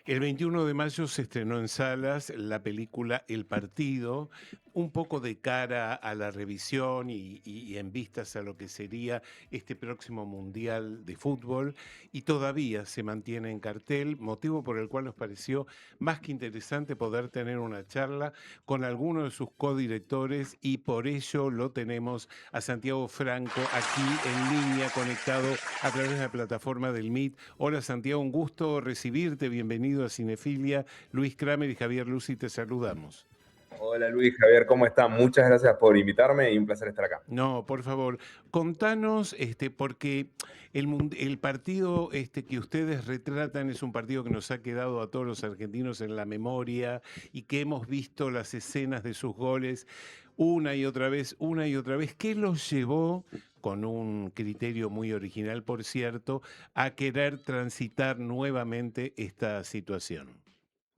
El 21 de mayo se estrenó en salas la película El Partido, un poco de cara a la revisión y en vistas a lo que sería este próximo Mundial de Fútbol, y todavía se mantiene en cartel, motivo por el cual nos pareció más que interesante poder tener una charla con alguno de sus codirectores, y por ello lo tenemos a Santiago Franco aquí en línea, conectado a través de la plataforma del Meet. Hola Santiago, un gusto recibirte, bienvenido a Cinefilia. Luis Kramer y Javier Luzi te saludamos. Hola Luis, Javier, ¿cómo están? Muchas gracias por invitarme y un placer estar acá. No, por favor, contanos, porque el partido que ustedes retratan es un partido que nos ha quedado a todos los argentinos en la memoria y que hemos visto las escenas de sus goles una y otra vez, una y otra vez. ¿Qué los llevó, con un criterio muy original, por cierto, a querer transitar nuevamente esta situación?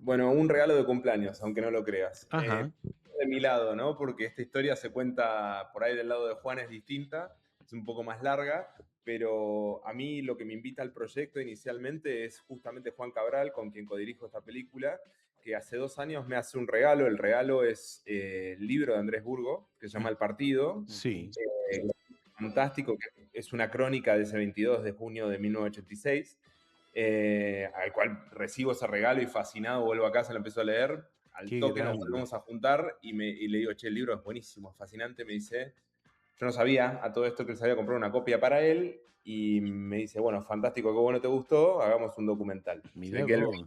Bueno, un regalo de cumpleaños, aunque no lo creas. Ajá, De mi lado, ¿no? Porque esta historia se cuenta por ahí del lado de Juan, es distinta, es un poco más larga, pero a mí lo que me invita al proyecto inicialmente es justamente Juan Cabral, con quien codirijo esta película, que hace 2 años me hace un regalo. El regalo es el libro de Andrés Burgo, que se llama mm, El Partido. sí, Fantástico, que es una crónica de ese 22 de junio de 1986, al cual recibo ese regalo y fascinado vuelvo a casa, lo empiezo a leer. Al qué toque nos grande. volvemos a juntar y le digo, che, el libro es buenísimo, es fascinante. Me dice, yo no sabía a todo esto que él se había comprado una copia para él y me dice, bueno, fantástico, qué bueno te gustó, hagamos un documental. Se ve Mirá que él vos.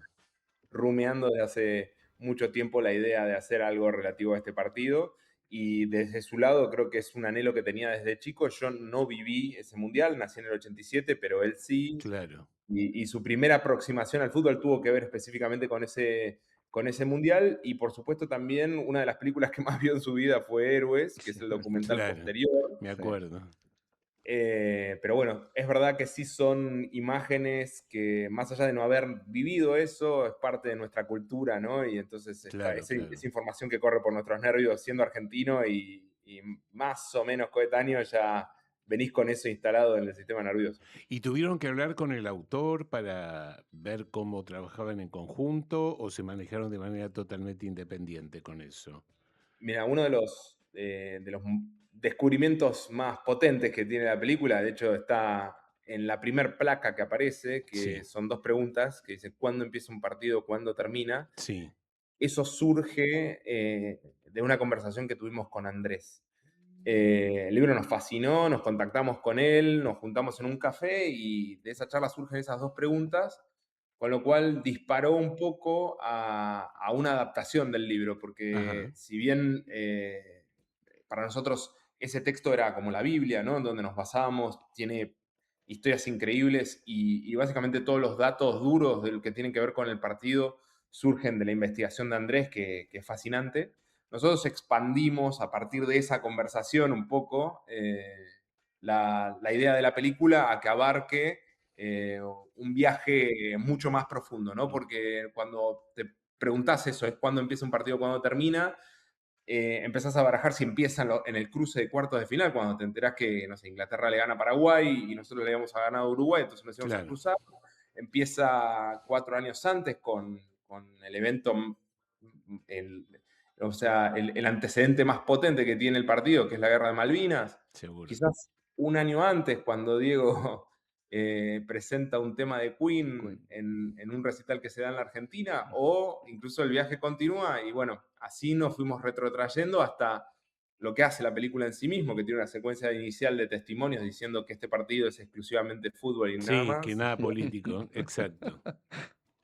rumiando desde hace mucho tiempo la idea de hacer algo relativo a este partido y desde su lado creo que es un anhelo que tenía desde chico. Yo no viví ese mundial, nací en el 87, pero él sí, Claro. y su primera aproximación al fútbol tuvo que ver específicamente con ese mundial, y por supuesto también una de las películas que más vio en su vida fue Héroes, que es el documental Claro, posterior. me Sí. acuerdo. Pero bueno, es verdad que sí son imágenes que, más allá de no haber vivido eso, es parte de nuestra cultura, ¿no? Y entonces Claro, esa claro. información que corre por nuestros nervios siendo argentino y más o menos coetáneo, ya venís con eso instalado en el sistema nervioso. ¿Y tuvieron que hablar con el autor para ver cómo trabajaban en conjunto o se manejaron de manera totalmente independiente con eso? Mira, uno de los descubrimientos más potentes que tiene la película, de hecho está en la primer placa que aparece, que Sí, son dos preguntas, que dice ¿cuándo empieza un partido, cuándo termina? sí. Eso surge de una conversación que tuvimos con Andrés. El libro nos fascinó, nos contactamos con él, nos juntamos en un café y de esa charla surgen esas dos preguntas, con lo cual disparó un poco a una adaptación del libro, porque Ajá. si bien para nosotros ese texto era como la Biblia, ¿no? En donde nos basábamos, tiene historias increíbles y básicamente todos los datos duros del que tienen que ver con el partido surgen de la investigación de Andrés, que es fascinante. Nosotros expandimos a partir de esa conversación un poco la idea de la película a que abarque un viaje mucho más profundo, ¿no? Mm, Porque cuando te preguntás eso, es cuándo empieza un partido, cuándo termina, empezás a barajar si empieza en el cruce de cuartos de final, cuando te enterás que, no sé, Inglaterra le gana a Paraguay y nosotros le habíamos ganado a Uruguay, entonces nos íbamos a claro. cruzar. Empieza 4 años antes con el evento, el, o sea, el antecedente más potente que tiene el partido, que es la Guerra de Malvinas. Seguro. Quizás un año antes, cuando Diego presenta un tema de Queen en un recital que se da en la Argentina, o incluso el viaje continúa, y bueno, así nos fuimos retrotrayendo hasta lo que hace la película en sí mismo, que tiene una secuencia inicial de testimonios diciendo que este partido es exclusivamente fútbol y nada Sí, que más. nada político, exacto.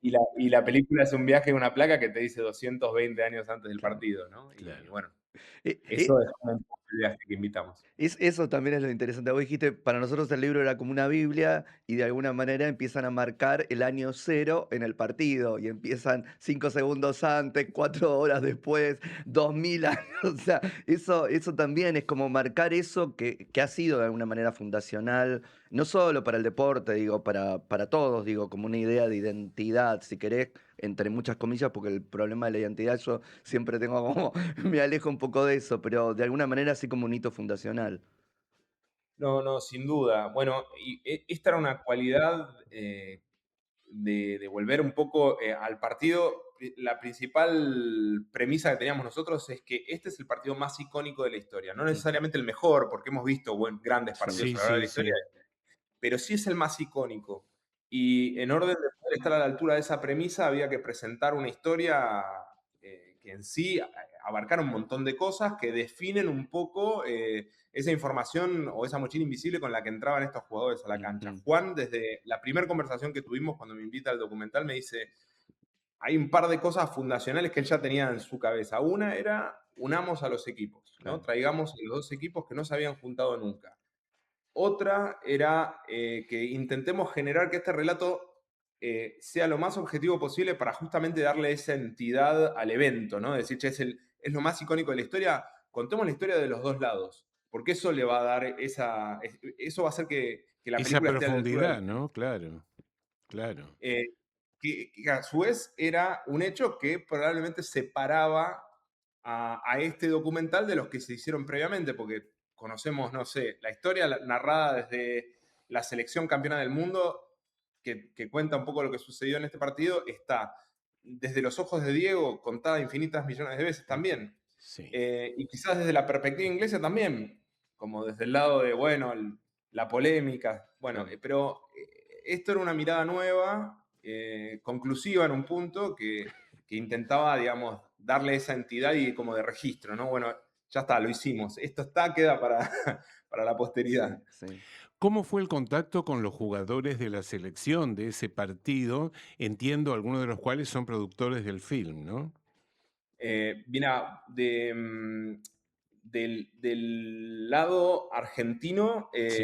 Y la película es un viaje en una placa que te dice 220 años antes del Claro, partido, ¿no? Y Claro. bueno, eh, eso eh, es como un poco el viaje que invitamos. eso también es lo interesante. Vos dijiste, para nosotros el libro era como una Biblia y de alguna manera empiezan a marcar el año cero en el partido y empiezan 5 segundos antes, 4 horas después, 2000 años. O sea, eso también es como marcar eso que ha sido de alguna manera fundacional, no solo para el deporte, digo, para todos, digo, como una idea de identidad, si querés, entre muchas comillas, porque el problema de la identidad yo siempre tengo como me alejo un poco de eso, pero de alguna manera así como un hito fundacional. No, no, sin duda. Bueno, y esta era una cualidad de volver un poco al partido, la principal premisa que teníamos nosotros es que este es el partido más icónico de la historia. No Mm, necesariamente el mejor, porque hemos visto grandes partidos sí, Sí, a lo largo de sí, la historia, sí. pero sí es el más icónico. Y en orden de poder estar a la altura de esa premisa, había que presentar una historia que en sí abarcara un montón de cosas que definen un poco esa información o esa mochila invisible con la que entraban estos jugadores a la cancha. ujú, Juan, desde la primera conversación que tuvimos cuando me invita al documental, me dice, hay un par de cosas fundacionales que él ya tenía en su cabeza. Una era, unamos a los equipos, ¿no? claro. Traigamos a los dos equipos que no se habían juntado nunca. Otra era que intentemos generar que este relato sea lo más objetivo posible para justamente darle esa entidad al evento, ¿no? Decir, che, es lo más icónico de la historia, contemos la historia de los dos lados, porque eso le va a dar eso va a hacer que la Esa película esté a la altura del profundidad, ¿no? Claro, claro. que a su vez era un hecho que probablemente separaba a este documental de los que se hicieron previamente, porque conocemos, no sé, la historia narrada desde la selección campeona del mundo, que cuenta un poco lo que sucedió en este partido, está desde los ojos de Diego, contada infinitas millones de veces también. Sí. Y quizás desde la perspectiva inglesa también, como desde el lado de, bueno, la polémica. Bueno, Claro. pero esto era una mirada nueva, conclusiva en un punto, que intentaba, digamos, darle esa entidad y como de registro, ¿no? Bueno, ya está, lo hicimos. Esto está, queda para, para la Sí, posteridad. sí. ¿Cómo fue el contacto con los jugadores de la selección de ese partido? Entiendo, algunos de los cuales son productores del film, ¿no? Mira, del lado argentino, Sí.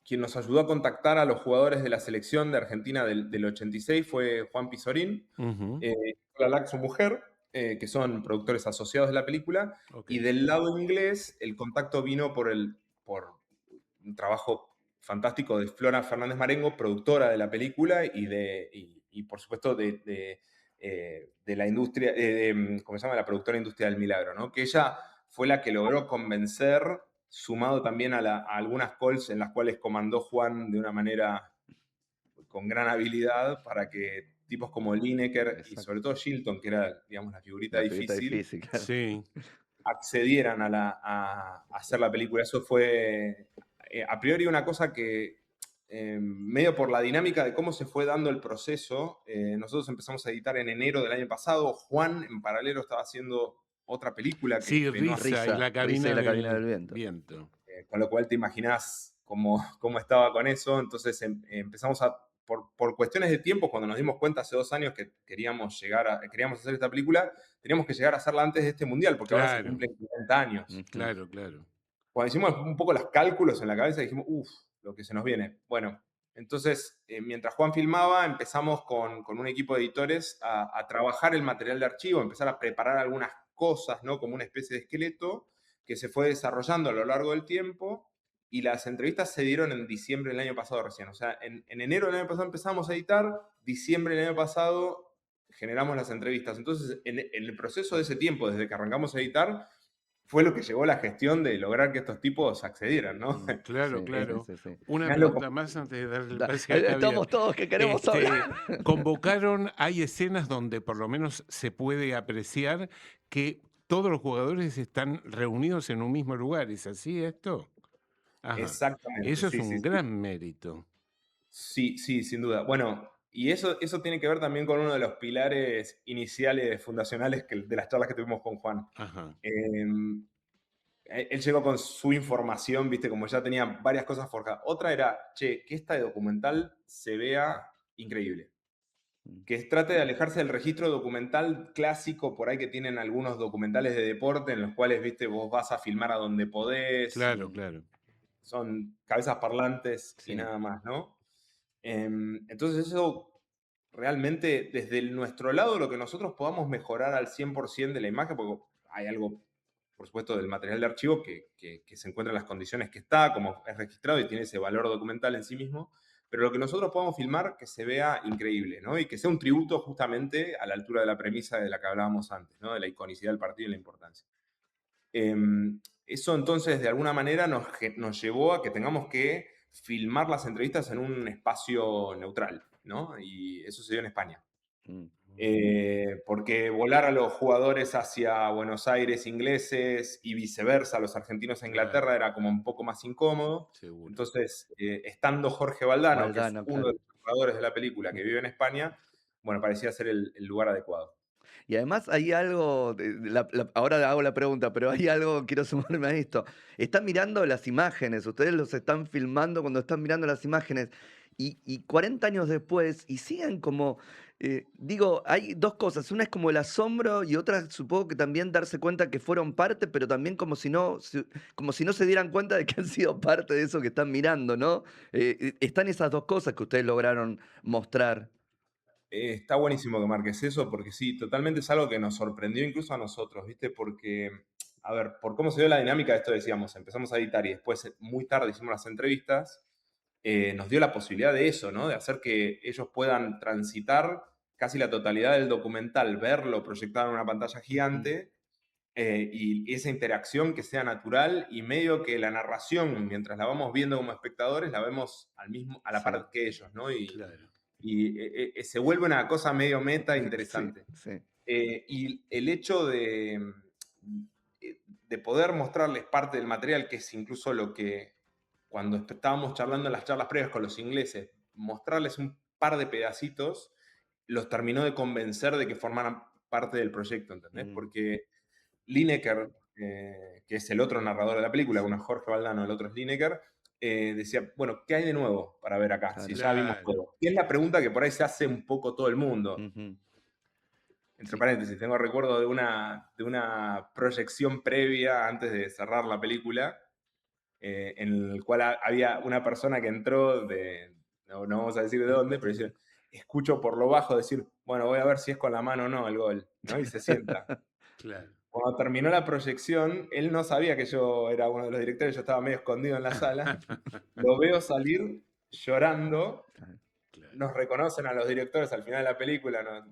quien nos ayudó a contactar a los jugadores de la selección de Argentina del 86 fue Juan Pizorín, Ujú. Nicola Lack, su mujer, que son productores asociados de la película. Ok. Y del lado inglés, el contacto vino por un trabajo fantástico de Flora Fernández Marengo, productora de la película y por supuesto, de la industria, ¿cómo se llama? La productora Industria del Milagro, ¿no? Que ella fue la que logró convencer, sumado también a algunas calls en las cuales comandó Juan de una manera con gran habilidad para que tipos como Lineker y Exacto. sobre todo Shilton, que era, digamos, la figurita La figurita difícil, difícil, claro. Sí. accedieran a hacer la película. Eso fue, a priori, una cosa que, medio por la dinámica de cómo se fue dando el proceso, nosotros empezamos a editar en enero del año pasado. Juan, en paralelo, estaba haciendo otra película que Sí, no hace, Risa y la Risa y cabina la cabina del del viento. viento. con lo cual te imaginás cómo estaba con eso. Entonces empezamos por cuestiones de tiempo, cuando nos dimos cuenta hace 2 años que queríamos hacer esta película, teníamos que llegar a hacerla antes de este mundial, porque ahora se Claro, cumplen 40 años. Ujú. claro, claro. Cuando hicimos un poco los cálculos en la cabeza, dijimos, uff, lo que se nos viene. Bueno, entonces, mientras Juan filmaba, empezamos con un equipo de editores a trabajar el material de archivo, a empezar a preparar algunas cosas, ¿no? Como una especie de esqueleto que se fue desarrollando a lo largo del tiempo. Y las entrevistas se dieron en diciembre del año pasado recién. O sea, en enero del año pasado empezamos a editar, diciembre del año pasado generamos las entrevistas. Entonces, en el proceso de ese tiempo, desde que arrancamos a editar, fue lo que llevó la gestión de lograr que estos tipos accedieran, ¿no? Mm, Claro, sí, sí, claro. sí, sí. Una Mirá lo pregunta más antes de darle el Da- pase a Javier. estamos todos que queremos hablar. Convocaron, hay escenas donde por lo menos se puede apreciar que todos los jugadores están reunidos en un mismo lugar. ¿Es así esto? Ajá. Exactamente, Eso es sí, sí, un sí. gran mérito. Sí, sí, sin duda. Bueno, y eso tiene que ver también con uno de los pilares iniciales, fundacionales de las charlas que tuvimos con Juan. Ajá. Él llegó con su información, viste, como ya tenía varias cosas forjadas. Otra era, che, que esta de documental se vea increíble. Mm, Que trate de alejarse del registro documental clásico por ahí que tienen algunos documentales de deporte en los cuales, viste, vos vas a filmar a donde podés Claro, y claro. son cabezas parlantes y sí. nada más, ¿no? Entonces eso realmente desde nuestro lado lo que nosotros podamos mejorar al 100% de la imagen, porque hay algo, por supuesto, del material de archivo que se encuentra en las condiciones que está, como es registrado y tiene ese valor documental en sí mismo, pero lo que nosotros podamos filmar que se vea increíble, ¿no? Y que sea un tributo justamente a la altura de la premisa de la que hablábamos antes, ¿no? De la iconicidad del partido y la importancia. Eso entonces de alguna manera nos llevó a que tengamos que filmar las entrevistas en un espacio neutral, ¿no? Y eso se dio en España. Mm. Porque volar a los jugadores hacia Buenos Aires ingleses y viceversa, a los argentinos a Inglaterra, Claro, era como un poco más incómodo. seguro. Entonces, estando Jorge Valdano, que es Valdano, uno de claro. los jugadores de la película que vive en España, bueno, parecía ser el lugar adecuado. Y además hay algo, ahora hago la pregunta, pero hay algo, quiero sumarme a esto. Están mirando las imágenes, ustedes los están filmando cuando están mirando las imágenes y 40 años después y siguen como, digo, hay dos cosas, una es como el asombro y otra supongo que también darse cuenta que fueron parte, pero también como si no se dieran cuenta de que han sido parte de eso que están mirando, ¿no? Están esas dos cosas que ustedes lograron mostrar. Está buenísimo que marques eso, porque sí, totalmente es algo que nos sorprendió incluso a nosotros, ¿viste? Porque, a ver, por cómo se dio la dinámica de esto, decíamos, empezamos a editar y después muy tarde hicimos las entrevistas, nos dio la posibilidad de eso, ¿no? De hacer que ellos puedan transitar casi la totalidad del documental, verlo proyectado en una pantalla gigante, y esa interacción que sea natural y medio que la narración, mientras la vamos viendo como espectadores, la vemos a la Sí, par que ellos, ¿no? Claro. Y se vuelve una cosa medio meta sí, interesante. sí. Y el hecho de poder mostrarles parte del material, que es incluso lo que cuando estábamos charlando en las charlas previas con los ingleses, mostrarles un par de pedacitos, los terminó de convencer de que formaran parte del proyecto, ¿entendés? Mm. Porque Lineker, que es el otro narrador de la película, uno es Jorge Valdano, el otro es Lineker, decía, bueno, ¿qué hay de nuevo para ver acá? Si Claro. ya vimos Claro. todo. Y es la pregunta que por ahí se hace un poco todo el mundo. Ujú. Entre Sí. paréntesis, tengo recuerdo de una proyección previa antes de cerrar la película, en el cual había una persona que entró no vamos a decir de dónde, pero dice, escucho por lo bajo decir, bueno, voy a ver si es con la mano o no el gol, ¿no? Y se sienta. Claro. Cuando terminó la proyección, él no sabía que yo era uno de los directores, yo estaba medio escondido en la sala. Lo veo salir llorando. Claro. Nos reconocen a los directores al final de la película.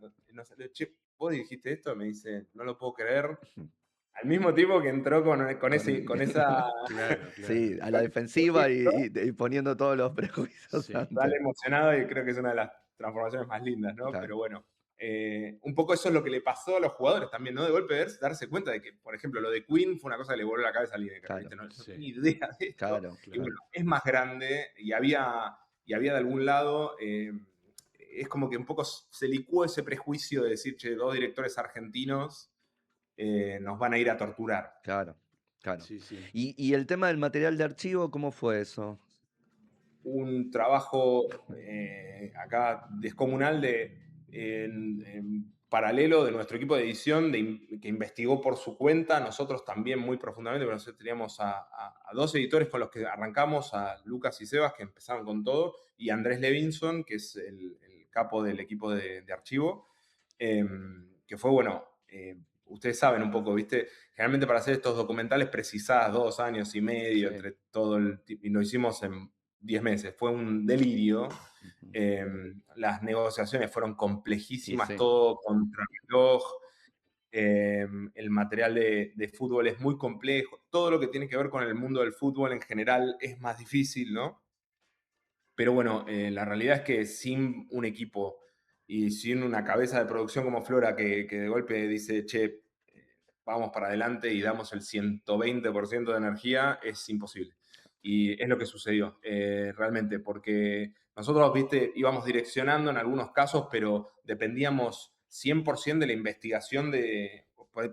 Che, ¿vos dijiste esto? Me dice, no lo puedo creer. Al mismo tiempo que entró con esa. Claro, Sí, claro. a la defensiva y poniendo todos los prejuicios Sí. antes. Sale emocionado y creo que es una de las transformaciones más lindas, ¿no? Claro. Pero bueno, un poco eso es lo que le pasó a los jugadores también, ¿no? De golpe darse cuenta de que, por ejemplo, lo de Queen fue una cosa que le voló la cabeza a Lineker, Claro. ¿viste? No Sí. tenía idea de esto. Claro, Y bueno, claro. es más grande y había de algún lado, es como que un poco se licuó ese prejuicio de decir, che, dos directores argentinos nos van a ir a torturar. Claro, claro. Sí, sí. Y el tema del material de archivo, ¿cómo fue eso? Un trabajo acá descomunal en paralelo de nuestro equipo de edición que investigó por su cuenta, nosotros también muy profundamente, pero nosotros teníamos a dos editores con los que arrancamos, a Lucas y Sebas, que empezaron con todo, y Andrés Levinson, que es el capo del equipo de archivo, que fue, bueno, ustedes saben un poco, ¿viste? Generalmente para hacer estos documentales precisás 2 años y medio, Sí. entre todo y lo hicimos en 10 meses. Fue un delirio. Ujú. Las negociaciones fueron complejísimas, Sí. todo contra reloj. El material de fútbol es muy complejo. Todo lo que tiene que ver con el mundo del fútbol en general es más difícil, ¿no? Pero bueno, la realidad es que sin un equipo y sin una cabeza de producción como Flora que de golpe dice, che, vamos para adelante y damos el 120% de energía, es imposible. Y es lo que sucedió, realmente, porque nosotros, viste, íbamos direccionando en algunos casos, pero dependíamos 100% de la investigación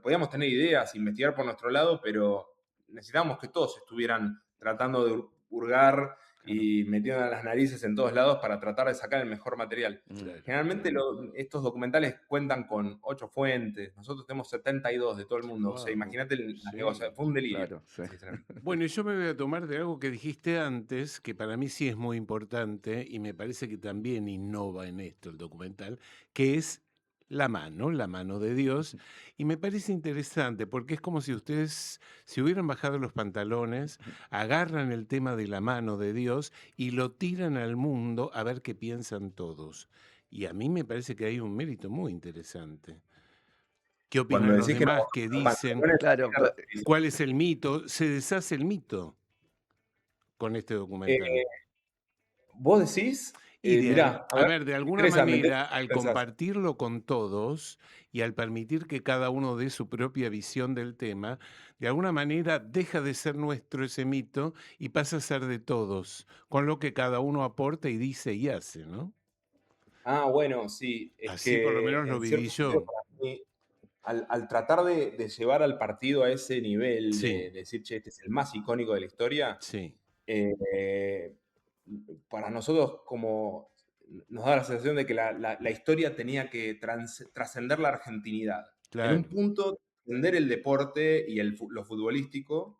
podíamos tener ideas, investigar por nuestro lado, pero necesitábamos que todos estuvieran tratando de hurgar Claro. y metiendo las narices en todos lados para tratar de sacar el mejor material. Claro. Generalmente estos documentales cuentan con 8 fuentes, nosotros tenemos 72 de todo el mundo, o sea, Wow. imagínate Sí. negocio, fue un delirio. Claro, sí. Sinceramente. Bueno, y yo me voy a tomar de algo que dijiste antes, que para mí sí es muy importante y me parece que también innova en esto el documental, que es la mano de Dios. Y me parece interesante porque es como si ustedes se hubieran bajado los pantalones, agarran el tema de la mano de Dios y lo tiran al mundo a ver qué piensan todos. Y a mí me parece que hay un mérito muy interesante. ¿Qué Cuando opinan los decís que demás? ¿Qué los dicen? pantalones, Claro, ¿Cuál es el mito? Se deshace el mito con este eh, documental. ¿Vos decís? Y Mirá, a a ver, ver, de me alguna interesa, manera, ¿qué al pensás? compartirlo con todos y al permitir que cada uno dé su propia visión del tema, de alguna manera deja de ser nuestro ese mito y pasa a ser de todos, con lo que cada uno aporta y dice y hace, ¿no? Bueno, sí, es Así por lo que menos lo en viví cierto sentido yo. para mí, al tratar de llevar al partido a ese nivel, Sí, de decir, che, este es el más icónico de la historia, sí, eh, para nosotros como nos da la sensación de que la historia tenía que trascender la argentinidad. En un claro. punto, trascender el deporte y lo futbolístico,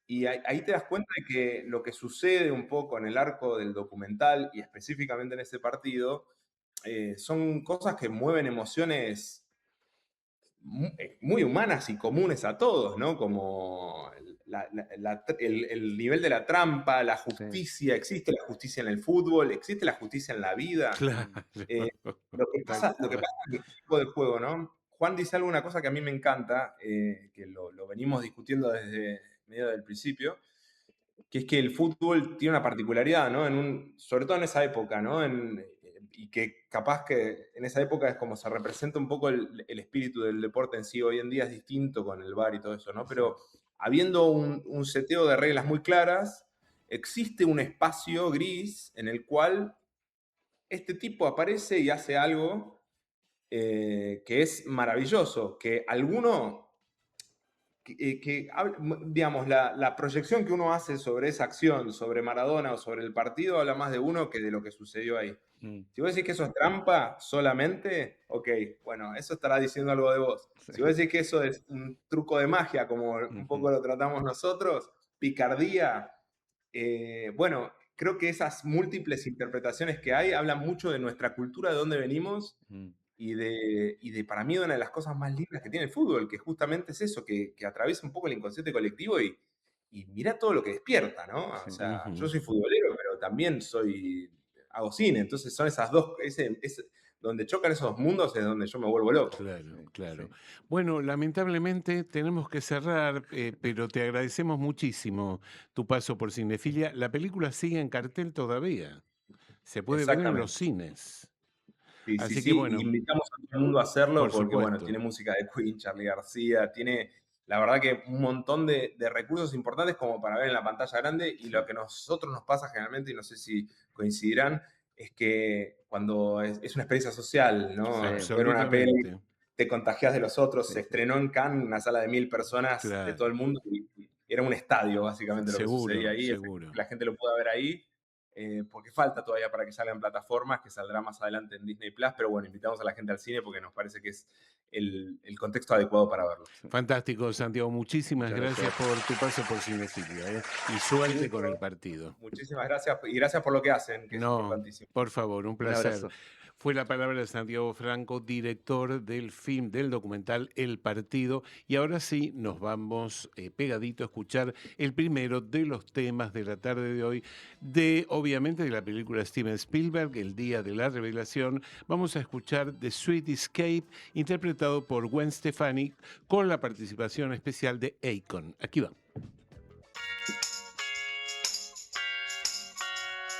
y ahí te das cuenta de que lo que sucede un poco en el arco del documental y específicamente en ese partido, son cosas que mueven emociones muy humanas y comunes a todos, ¿no? Como el nivel de la trampa, la Sí, justicia, existe la justicia en el fútbol, existe la justicia en la vida. mm, Claro, Eh, tal lo que cual. pasa en este tipo de juego, ¿no? Juan dice algo, una cosa que a mí me encanta, que lo venimos discutiendo desde medio del principio, que es que el fútbol tiene una particularidad, ¿no? Sobre todo en esa época, ¿no? Y que capaz que en esa época es como se representa un poco el espíritu del deporte en sí. Hoy en día es distinto con el VAR y todo eso, ¿no? sí, Pero habiendo un seteo de reglas muy claras, existe un espacio gris en el cual este tipo aparece y hace algo que es maravilloso, que alguno digamos, la proyección que uno hace sobre esa acción, sobre Maradona o sobre el partido, habla más de uno que de lo que sucedió ahí. mm, Si vos decís que eso es trampa solamente, ok, bueno, eso estará diciendo algo de vos. sí, Si vos decís que eso es un truco de magia, como un ujú, poco lo tratamos nosotros, picardía, bueno, creo que esas múltiples interpretaciones que hay hablan mucho de nuestra cultura, de dónde venimos mm, y de para mí una de las cosas más lindas que tiene el fútbol, que justamente es eso, que atraviesa un poco el inconsciente colectivo y mira todo lo que despierta, ¿no? O sí, sea, yo Ujú. soy futbolero, pero también hago cine, entonces son esas dos, donde chocan esos dos mundos es donde yo me vuelvo loco. sí, Claro, claro. sí. Bueno, lamentablemente tenemos que cerrar, pero te agradecemos muchísimo tu paso por Cinefilia. La película sigue en cartel todavía. Se puede ver en los Exactamente. cines. Sí, sí, Así que sí, y bueno, invitamos a todo el mundo a hacerlo por porque, bueno, tiene supuesto. música de Queen, Charly García, tiene, la verdad que un montón de recursos importantes como para ver en la pantalla grande y Sí, lo que nosotros nos pasa generalmente, y no sé si coincidirán, es que cuando es una experiencia social, sí, ¿no? Ver una peli, Absolutamente. te contagias de los otros, sí, se sí, estrenó en Cannes, una sala de 1000 personas de todo Claro. el mundo y era un estadio básicamente lo que sucedía Seguro, ahí, seguro. la gente lo pudo ver ahí porque falta todavía para que salgan plataformas, que saldrá más adelante en Disney Plus, pero bueno, invitamos a la gente al cine porque nos parece que es el contexto adecuado para verlo. sí. Fantástico, Santiago. Muchísimas Muchas gracias gracias. por tu paso por Cinefilia, ¿eh? Y Un suerte con el gusto, partido. muchísimas gracias y gracias por lo que hacen, que es No, importantísimo. por favor, un Un placer. abrazo. Fue la palabra de Santiago Franco, director del film, del documental El Partido. Y ahora sí, nos vamos pegadito a escuchar el primero de los temas de la tarde de hoy, obviamente, de la película Steven Spielberg, El Día de la Revelación. Vamos a escuchar The Sweet Escape, interpretado por Gwen Stefani, con la participación especial de Akon. Aquí va.